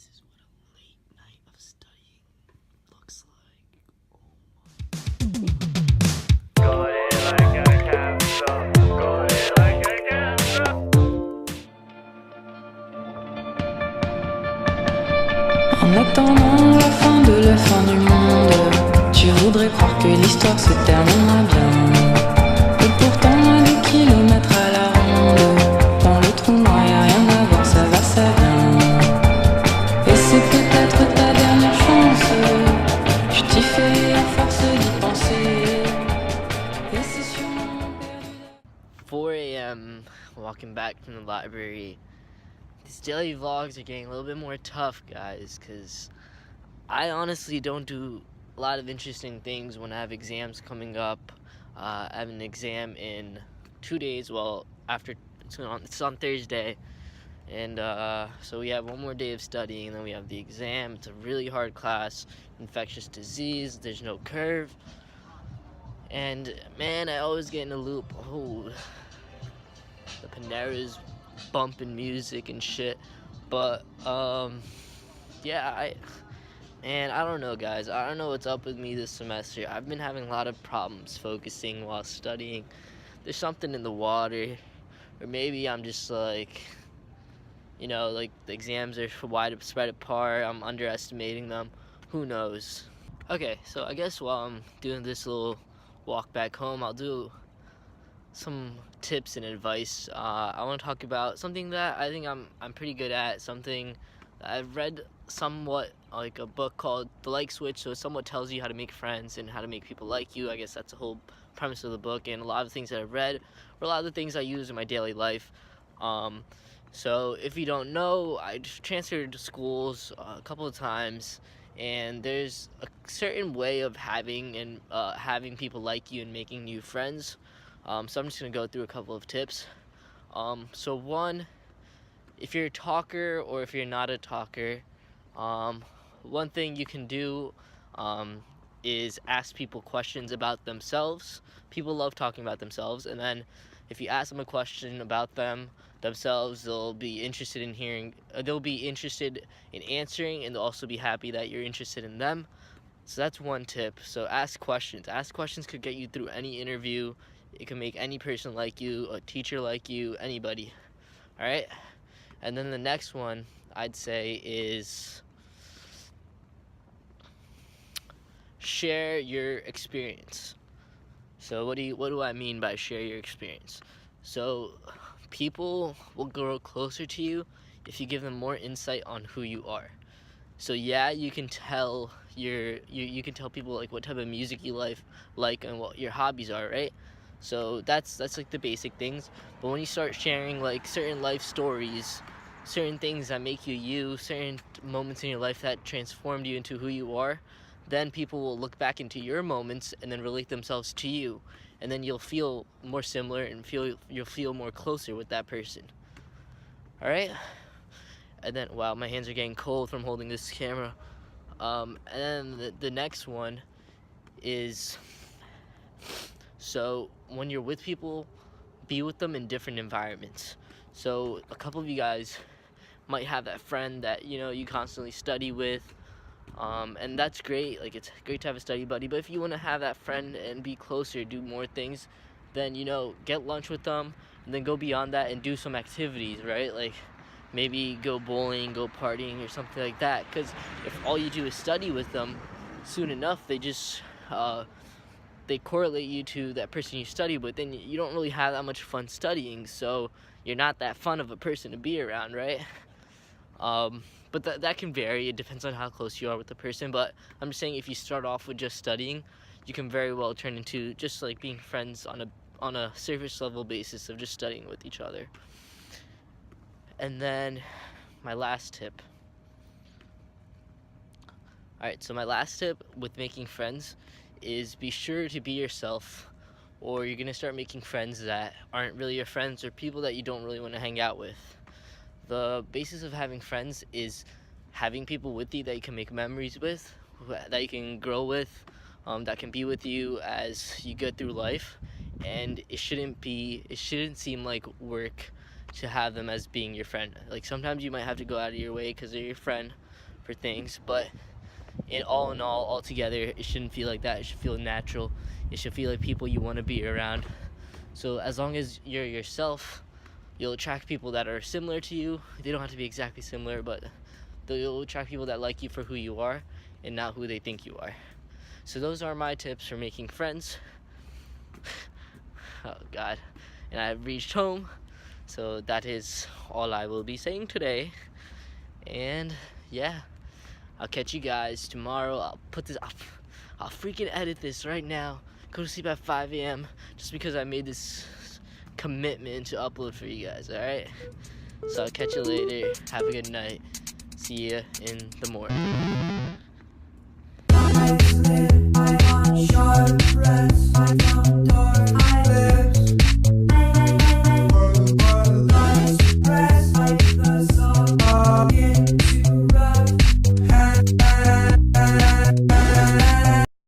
This is what a late night of studying looks like. Got it like a cancer. Got it like a cancer. En attendant la fin du monde, tu voudrais croire que l'histoire se terminera bien. Et pourtant à des kilomètres à la ronde, dans le trou noir y'a rien à voir, ça va, ça vient. Et c'est peut-être ta dernière chance, tu t'y fais à force d'y penser. Et c'est sûrement perdu. 4 a.m. walking back from the library. These daily vlogs are getting a little bit more tough, guys, because I honestly don't do a lot of interesting things when I have exams coming up. I have an exam in 2 days. Well, after it's on Thursday, and so we have one more day of studying, and then we have the exam. It's a really hard class, infectious disease. There's no curve, and man, I always get in a loop. Oh, the Panera's bumping music and shit, but yeah, I don't know, guys. I don't know what's up with me this semester. I've been having a lot of problems focusing while studying. There's something in the water, or maybe I'm just like, like the exams are spread apart. I'm underestimating them. Who knows? Okay, so I guess while I'm doing this little walk back home, I'll do some tips and advice. I want to talk about something that I think I'm pretty good at. Something that I've read somewhat, like a book called The Like Switch. So it somewhat tells you how to make friends and how to make people like you. I guess that's the whole premise of the book. And a lot of the things that I've read were a lot of the things I use in my daily life. So if you don't know, I transferred to schools a couple of times, and there's a certain way of having people like you and making new friends. So I'm just gonna go through a couple of tips. So one, if you're a talker or if you're not a talker, one thing you can do is ask people questions about themselves. People love talking about themselves, and then if you ask them a question about themselves, they'll be interested in hearing. They'll be interested in answering, and they'll also be happy that you're interested in them. So that's one tip. So ask questions. Ask questions could get you through any interview. It can make any person like you, a teacher like you, anybody. All right? And then the next one I'd say is share your experience. So what do I mean by share your experience? So people will grow closer to you if you give them more insight on who you are. So yeah, you can tell you can tell people like what type of music you like and what your hobbies are, right? So that's like the basic things. But when you start sharing like certain life stories, certain things that make you you, certain moments in your life that transformed you into who you are, then people will look back into your moments and then relate themselves to you, and then you'll feel more similar and you'll feel more closer with that person. All right? And then, wow, my hands are getting cold from holding this camera. And then the next one is, so when you're with people, be with them in different environments. So a couple of you guys might have that friend that you constantly study with, and that's great. Like, it's great to have a study buddy. But if you want to have that friend and be closer, do more things, then get lunch with them, and then go beyond that and do some activities, right? Like maybe go bowling, go partying, or something like that. Because if all you do is study with them, soon enough they just they correlate you to that person you study with, and you don't really have that much fun studying, so you're not that fun of a person to be around, right? But that can vary. It depends on how close you are with the person. But I'm just saying, if you start off with just studying, you can very well turn into just like being friends on a surface level basis of just studying with each other. And then my last tip. Alright, so my last tip with making friends is be sure to be yourself, or you're gonna start making friends that aren't really your friends, or people that you don't really want to hang out with. The basis of having friends is having people with you that you can make memories with, that you can grow with, that can be with you as you go through life. And it shouldn't seem like work to have them as being your friend. Like, sometimes you might have to go out of your way because they're your friend, for things, but in all, altogether, it shouldn't feel like that. It should feel natural. It should feel like people you want to be around. So as long as you're yourself, you'll attract people that are similar to you. They don't have to be exactly similar, but you'll attract people that like you for who you are and not who they think you are. So those are my tips for making friends. Oh God. And I've reached home. So that is all I will be saying today. And yeah, I'll catch you guys tomorrow. I'll freaking edit this right now. Go to sleep at 5 a.m. just because I made this commitment to upload for you guys, alright? So I'll catch you later. Have a good night. See ya in the morning. I want short rest.